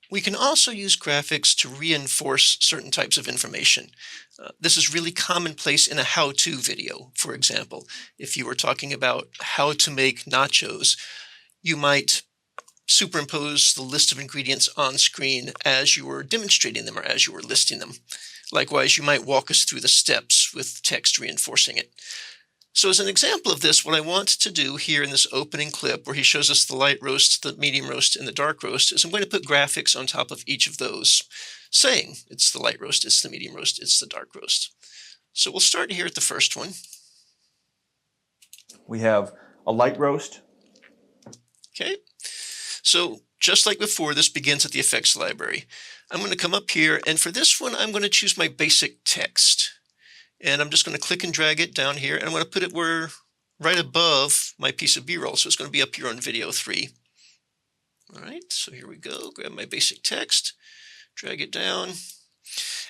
We can also use graphics to reinforce certain types of information. This is really commonplace in a how-to video. For example, if you were talking about how to make nachos, you might superimpose the list of ingredients on screen as you were demonstrating them or as you were listing them. Likewise, you might walk us through the steps with text reinforcing it. So as an example of this, what I want to do here in this opening clip where he shows us the light roast, the medium roast, and the dark roast is I'm going to put graphics on top of each of those saying it's the light roast, it's the medium roast, it's the dark roast. So we'll start here at the first one. We have a light roast. Okay. So just like before, this begins at the effects library. I'm going to come up here, and for this one, I'm going to choose my basic text. And I'm just going to click and drag it down here, and I'm going to put it right above my piece of B-roll. So it's going to be up here on video 3. All right, so here we go. Grab my basic text, drag it down.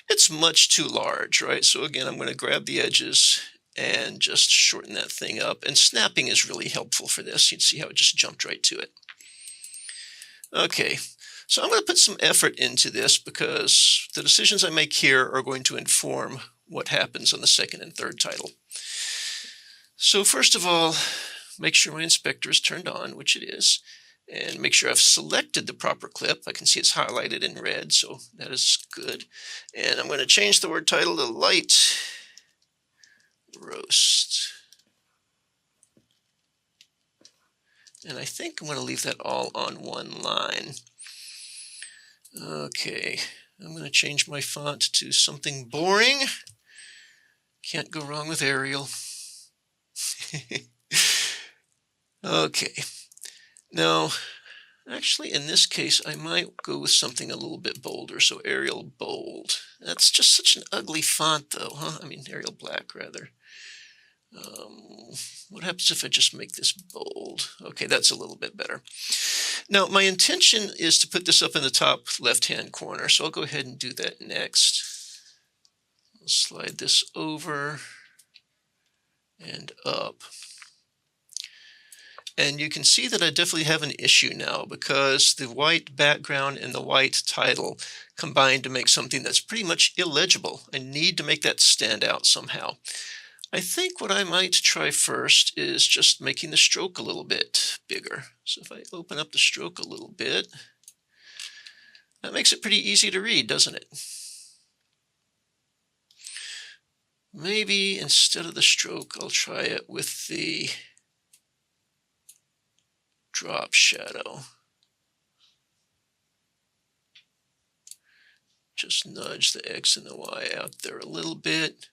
It's much too large, right? So again, I'm going to grab the edges and just shorten that thing up. And snapping is really helpful for this. You can see how it just jumped right to it. Okay, so I'm going to put some effort into this because the decisions I make here are going to inform what happens on the second and third title. So first of all, make sure my inspector is turned on, which it is, and make sure I've selected the proper clip. I can see it's highlighted in red, so that is good. And I'm going to change the word title to light roast. And I think I'm going to leave that all on one line. Okay, I'm going to change my font to something boring. Can't go wrong with Arial. Okay. Now, actually, in this case, I might go with something a little bit bolder. So Arial bold. That's just such an ugly font, though, huh? I mean, Arial black, rather. What happens if I just make this bold? Okay, that's a little bit better. Now, my intention is to put this up in the top left-hand corner, so I'll go ahead and do that next. I'll slide this over and up. And you can see that I definitely have an issue now because the white background and the white title combine to make something that's pretty much illegible. I need to make that stand out somehow. I think what I might try first is just making the stroke a little bit bigger. So if I open up the stroke a little bit, that makes it pretty easy to read, doesn't it? Maybe instead of the stroke, I'll try it with the drop shadow. Just nudge the X and the Y out there a little bit.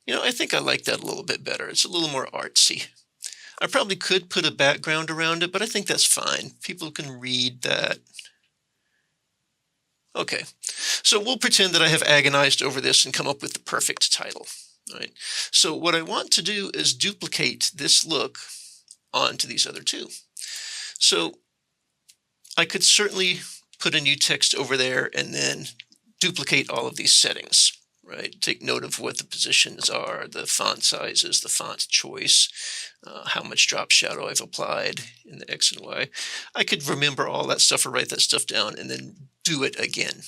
You know, I think I like that a little bit better. It's a little more artsy. I probably could put a background around it, but I think that's fine. People can read that. Okay, so we'll pretend that I have agonized over this and come up with the perfect title. All right. So what I want to do is duplicate this look onto these other two. So I could certainly put a new text over there and then duplicate all of these settings. Right? Take note of what the positions are, the font sizes, the font choice, how much drop shadow I've applied in the X and Y. I could remember all that stuff or write that stuff down and then do it again.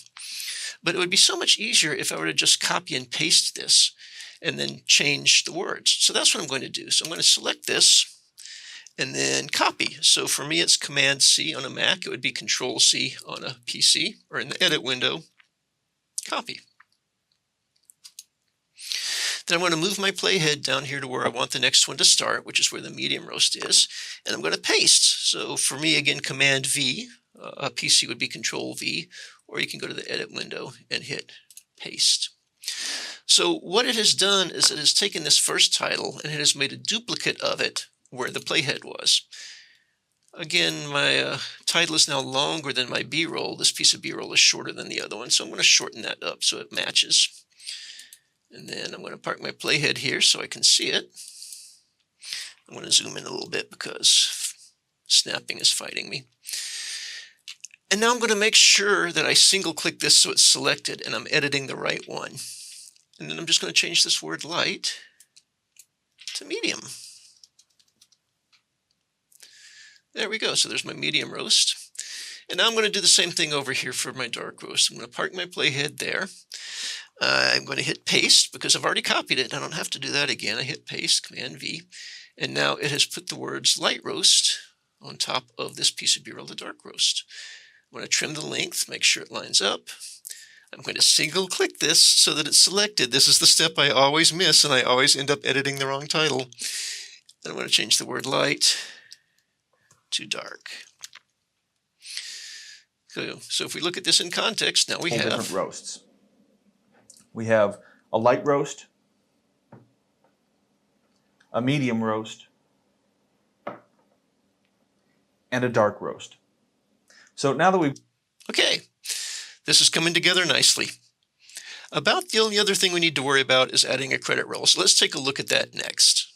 But it would be so much easier if I were to just copy and paste this and then change the words. So that's what I'm going to do. So I'm going to select this and then copy. So for me, it's Command-C on a Mac. It would be Control-C on a PC or in the edit window, copy. Then I'm going to move my playhead down here to where I want the next one to start, which is where the medium roast is, and I'm going to paste. So for me, again, Command-V, a PC would be Control-V, or you can go to the edit window and hit paste. So what it has done is it has taken this first title and it has made a duplicate of it where the playhead was. Again, my title is now longer than my B-roll. This piece of B-roll is shorter than the other one, so I'm going to shorten that up so it matches. And then I'm going to park my playhead here so I can see it. I'm going to zoom in a little bit because snapping is fighting me. And now I'm going to make sure that I single click this so it's selected and I'm editing the right one. And then I'm just going to change this word light to medium. There we go. So there's my medium roast. And now I'm going to do the same thing over here for my dark roast. I'm going to park my playhead there. I'm going to hit paste because I've already copied it. I don't have to do that again. I hit paste, Command V, and now it has put the words light roast on top of this piece of B-roll, the dark roast. I'm going to trim the length, make sure it lines up. I'm going to single click this so that it's selected. This is the step I always miss, and I always end up editing the wrong title. And I'm going to change the word light to dark. So if we look at this in context, now we All have different roasts. We have a light roast, a medium roast, and a dark roast. So now that we've okay, this is coming together nicely. About the only other thing we need to worry about is adding a credit roll. So let's take a look at that next.